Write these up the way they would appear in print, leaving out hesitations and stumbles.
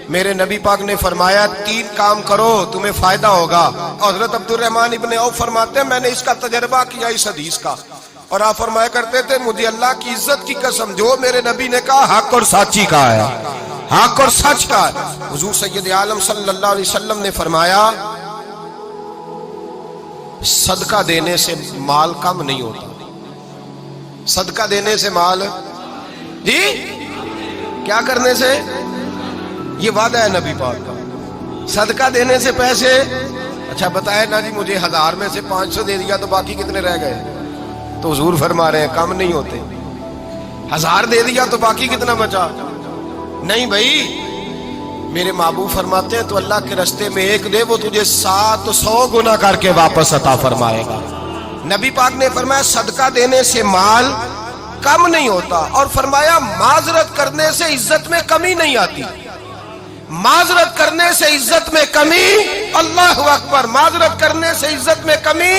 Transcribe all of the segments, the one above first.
میرے نبی پاک نے فرمایا 3 کام کرو تمہیں فائدہ ہوگا. حضرت عبد الرحمن ابن عوف فرماتے ہیں میں نے اس کا تجربہ کیا اس حدیث کا, اور آپ فرمایا کرتے تھے مجھے اللہ کی عزت کی قسم جو میرے نبی نے کہا حق اور سچی کہا ہے, حق اور سچ کا ہے. حضور سید عالم صلی اللہ علیہ وسلم نے فرمایا صدقہ دینے سے مال کم نہیں ہوتا. صدقہ دینے سے مال جی کیا کرنے سے, یہ وعدہ ہے نبی پاک کا. صدقہ دینے سے پیسے, اچھا بتائے نا جی مجھے 1000 میں سے 500 دے دیا تو باقی کتنے رہ گئے؟ تو حضور فرما رہے ہیں کم نہیں ہوتے. 1000 دے دیا تو باقی کتنا بچا؟ نہیں بھائی, میرے محبوب فرماتے ہیں تو اللہ کے رستے میں 1 دے وہ تجھے 700 گنا کر کے واپس عطا فرمائے گا. نبی پاک نے فرمایا صدقہ دینے سے مال کم نہیں ہوتا, اور فرمایا معذرت کرنے سے عزت میں کمی نہیں آتی. معذرت کرنے سے عزت میں کمی, اللہ اکبر, معذرت کرنے سے عزت میں کمی.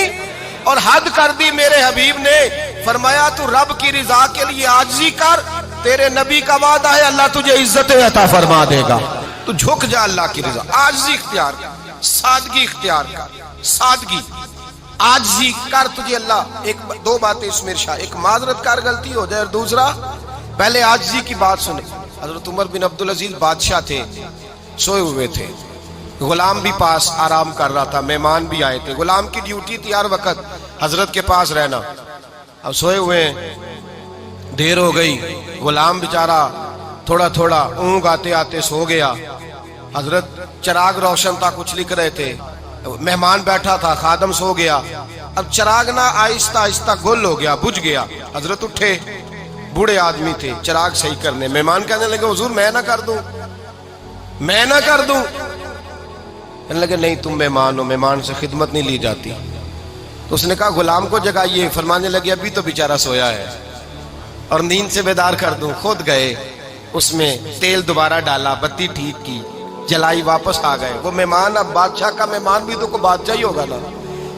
اور حد کر دی میرے حبیب نے, فرمایا تو رب کی رضا کے لیے عاجزی کر, تیرے نبی کا وعدہ ہے اللہ تجھے عزت عطا فرما دے گا. تو جھک جا اللہ کی رضا, عاجزی اختیار کر, سادگی اختیار کر, سادگی عاجزی کر, تجھے اللہ 2 باتیں اس میں ارشاد, ایک معذرت کر غلطی ہو جائے, اور دوسرا پہلے عاجزی کی بات سنے. حضرت عمر بن عبدالعزیز بادشاہ تھے, سوئے ہوئے تھے, غلام بھی پاس آرام کر رہا تھا, مہمان بھی آئے تھے. غلام کی ڈیوٹی تھی ہر وقت حضرت کے پاس رہنا. اب سوئے ہوئے ہیں, دیر ہو گئی, غلام بیچارہ تھوڑا تھوڑا اونگ آتے آتے سو گیا. حضرت چراغ روشن تھا, کچھ لکھ رہے تھے, مہمان بیٹھا تھا, خادم سو گیا. اب چراغ نہ آہستہ آہستہ گل ہو گیا, بجھ گیا. حضرت اٹھے, بوڑھے آدمی تھے, چراغ صحیح کرنے. مہمان کہنے لگے حضور میں نہ کر دوں, میں نہ کر دوں. کہنے لگے نہیں تم مہمان ہو, مہمان سے خدمت نہیں لی جاتی. تو اس نے کہا غلام کو جگائیے. فرمانے لگے ابھی تو بیچارہ سویا ہے اور نیند سے بیدار کر دوں. خود گئے, اس میں تیل دوبارہ ڈالا, بتی ٹھیک کی, جلائی, واپس آ گئے. وہ مہمان, اب بادشاہ کا مہمان بھی تو کوئی بادشاہ ہی ہوگا نا.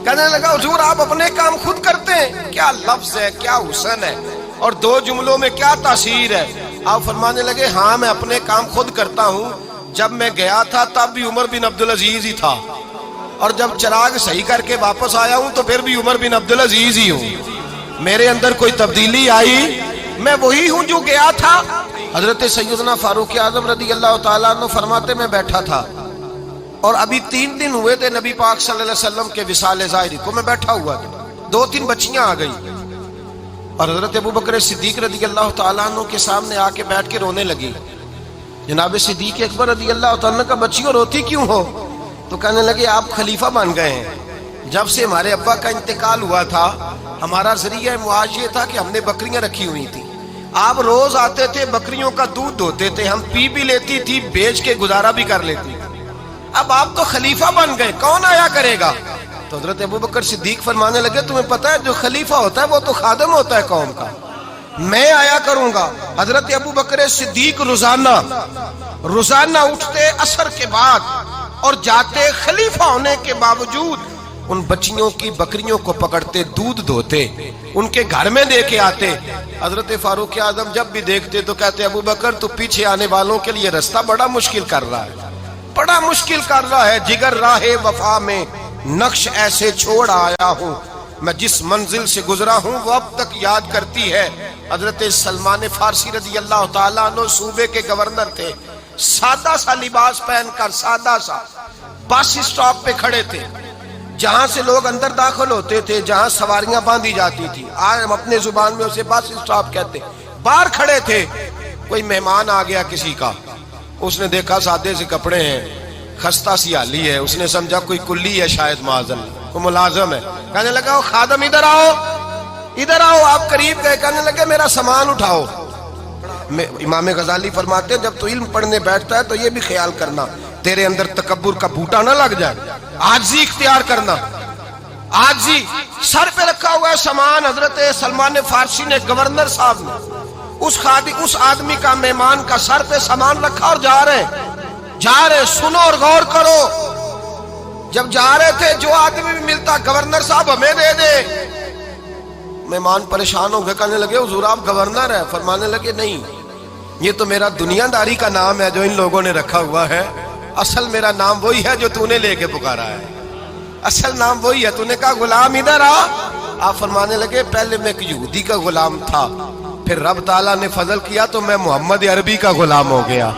کہنے لگا حضور آپ اپنے کام خود کرتے ہیں, کیا لفظ ہے, کیا حسن ہے, اور 2 جملوں میں کیا تاثیر ہے. آپ فرمانے لگے ہاں میں اپنے کام خود کرتا ہوں. جب میں گیا تھا تب بھی عمر بن عبدالعزیز ہی تھا, اور جب چراغ صحیح کر کے واپس آیا ہوں تو پھر بھی عمر بن عبدالعزیز ہی ہوں. میرے اندر کوئی تبدیلی آئی, میں وہی ہوں جو گیا تھا. حضرت سیدنا فاروق اعظم رضی اللہ تعالیٰ عنہ فرماتے میں بیٹھا تھا, اور ابھی 3 دن ہوئے تھے نبی پاک صلی اللہ علیہ وسلم کے وصال ظاہری کو. میں بیٹھا ہوا تھا, 2-3 بچیاں آ گئی, اور حضرت ابوبکر صدیق رضی اللہ تعالیٰ عنہ کے سامنے آ کے بیٹھ کے رونے لگی. جناب صدیق اکبر رضی اللہ تعالیٰ کا بچیوں روتی کیوں ہو؟ تو کہنے لگے آپ خلیفہ بن گئے ہیں. جب سے ہمارے ابا کا انتقال ہوا تھا ہمارا ذریعہ معاش یہ تھا کہ ہم نے بکریاں رکھی ہوئی تھی. آپ روز آتے تھے, بکریوں کا دودھ دھوتے تھے, ہم پی بھی لیتی تھی, بیچ کے گزارا بھی کر لیتی. اب آپ تو خلیفہ بن گئے, کون آیا کرے گا؟ تو حضرت ابوبکر صدیق فرمانے لگے تمہیں پتہ ہے جو خلیفہ ہوتا ہے وہ تو خادم ہوتا ہے قوم کا, میں آیا کروں گا. حضرت ابوبکر صدیق روزانہ اٹھتے عصر کے بعد اور جاتے, خلیفہ ہونے کے باوجود ان بچیوں کی بکریوں کو پکڑتے, دودھ دھوتے, ان کے گھر میں دے کے آتے. حضرت فاروق اعظم جب بھی دیکھتے تو کہتے ابوبکر تو پیچھے آنے والوں کے لیے رستہ بڑا مشکل کر رہا ہے, بڑا مشکل کر رہا ہے. جگر راہ وفا میں نقش ایسے چھوڑ آیا ہوں, میں جس منزل سے گزرا ہوں وہ اب تک یاد کرتی ہے. حضرت سلمان فارسی رضی اللہ تعالیٰ عنہ صوبے کے گورنر تھے, سادہ سا لباس پہن کر, سادہ سا, بس اسٹاپ پہ کھڑے تھے, جہاں سے لوگ اندر داخل ہوتے تھے, جہاں سواریاں باندھی جاتی تھی, آج ہم اپنے زبان میں اسے بس اسٹاپ کہتے. باہر کھڑے تھے, کوئی مہمان آ گیا کسی کا, اس نے دیکھا سادے سے کپڑے ہیں, خستہ سی حالی ہے, اس نے سمجھا کوئی کلی ہے شاید, معاذ اللہ کوئی ملازم ہے. کہنے لگا خادم ادھر آؤ, ادھر آؤ. آپ قریب گئے, کہنے لگے میرا سامان اٹھاؤ. امام غزالی فرماتے ہیں جب تو علم پڑھنے بیٹھتا ہے تو یہ بھی خیال کرنا تیرے اندر تکبر کا بوٹا نہ لگ جائے, عاجزی اختیار کرنا. عاجزی, سر پہ رکھا ہوا ہے سامان. حضرت سلمان فارسی نے, گورنر صاحب نے, اس آدمی کا, مہمان کا سر پہ سامان رکھا اور جا رہے. سنو اور غور کرو. جب جا رہے تھے جو آدمی بھی ملتا, گورنر صاحب ہمیں دے دے. مہمان پریشان ہو گئے, کہنے لگے حضور آپ گورنر ہیں؟ فرمانے لگے نہیں, یہ تو میرا دنیا داری کا نام ہے جو ان لوگوں نے رکھا ہوا ہے، اصل میرا نام وہی ہے جو تو نے لے کے پکارا ہے، اصل نام وہی ہے۔ تو نے کہا غلام ادھر آ، آپ فرمانے لگے پہلے میں ایک یہودی کا غلام تھا، پھر رب تعالیٰ نے فضل کیا تو میں محمد عربی کا غلام ہو گیا،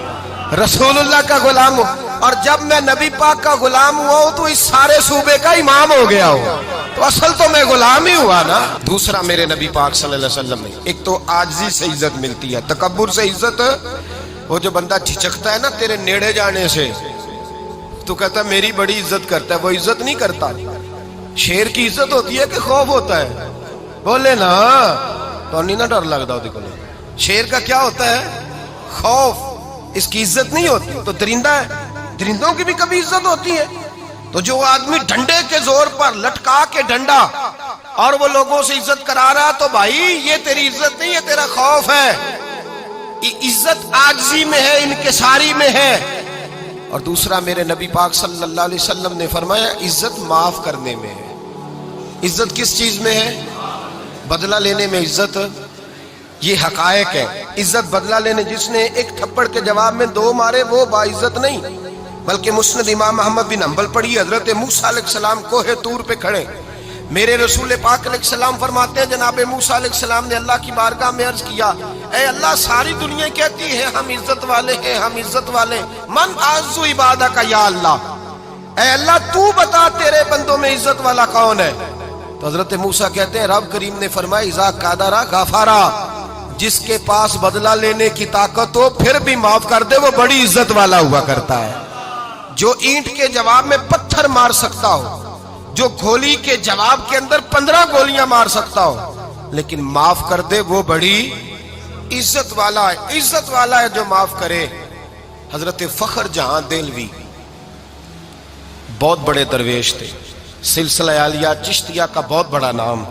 رسول اللہ کا غلام ہوں، اور جب میں نبی پاک کا غلام ہوا ہوں تو اس سارے صوبے کا امام ہو گیا ہوں، تو اصل تو میں غلام ہی ہوا نا۔ دوسرا میرے نبی پاک صلی اللہ علیہ وسلم نے ایک تو عاجزی سے عزت ملتی ہے، تکبر سے عزت، وہ جو بندہ جھجکتا ہے نا تیرے نیڑے جانے سے، تو کہتا ہے میری بڑی عزت کرتا ہے، وہ عزت نہیں کرتا۔ شیر کی عزت ہوتی ہے کہ خوف ہوتا ہے؟ بولے نا تو نہیں نہ ڈر لگتا ہوتی کو، شیر کا کیا ہوتا ہے؟ خوف، اس کی عزت نہیں ہوتی۔ تو درندہ ہے، درندوں کی بھی کبھی عزت ہوتی ہے؟ تو جو آدمی ڈنڈے کے زور پر لٹکا کے ڈنڈا اور وہ لوگوں سے عزت کرا رہا، تو بھائی یہ تیری عزت نہیں ہے، تیرا خوف ہے۔ عزت عاجزی میں ہے، انکساری میں ہے۔ اور دوسرا میرے نبی پاک صلی اللہ علیہ وسلم نے فرمایا عزت معاف کرنے میں ہے۔ عزت کس چیز میں ہے؟ بدلہ لینے میں عزت، یہ حقائق ہے۔ عزت بدلہ لینے، جس نے ایک تھپڑ کے جواب میں دو مارے وہ باعزت نہیں، بلکہ مسند امام احمد بن حنبل پڑھی، حضرت موسیٰ علیہ السلام کوہ طور پہ کھڑے، میرے رسول پاک علیہ السلام فرماتے ہیں جناب موسیٰ علیہ السلام نے اللہ کی بارگاہ میں عرض کیا، اے اللہ ساری دنیا کہتی ہے ہم عزت والے ہیں، ہم عزت والے ہیں، من اعز عبادک یا اللہ، اے اللہ تو بتا تیرے بندوں میں عزت والا کون ہے؟ تو حضرت موسیٰ کہتے ہیں رب کریم نے فرمایا اذا قادر غفارا، جس کے پاس بدلہ لینے کی طاقت ہو پھر بھی معاف کر دے وہ بڑی عزت والا ہوا کرتا ہے۔ جو اینٹ کے جواب میں پتھر مار سکتا ہو، جو گولی کے جواب کے اندر 15 گولیاں مار سکتا ہو، لیکن معاف کر دے وہ بڑی عزت والا ہے۔ عزت والا ہے جو معاف کرے۔ حضرت فخر جہاں دہلوی بہت بڑے درویش تھے، سلسلہ عالیہ چشتیہ کا بہت بڑا نام،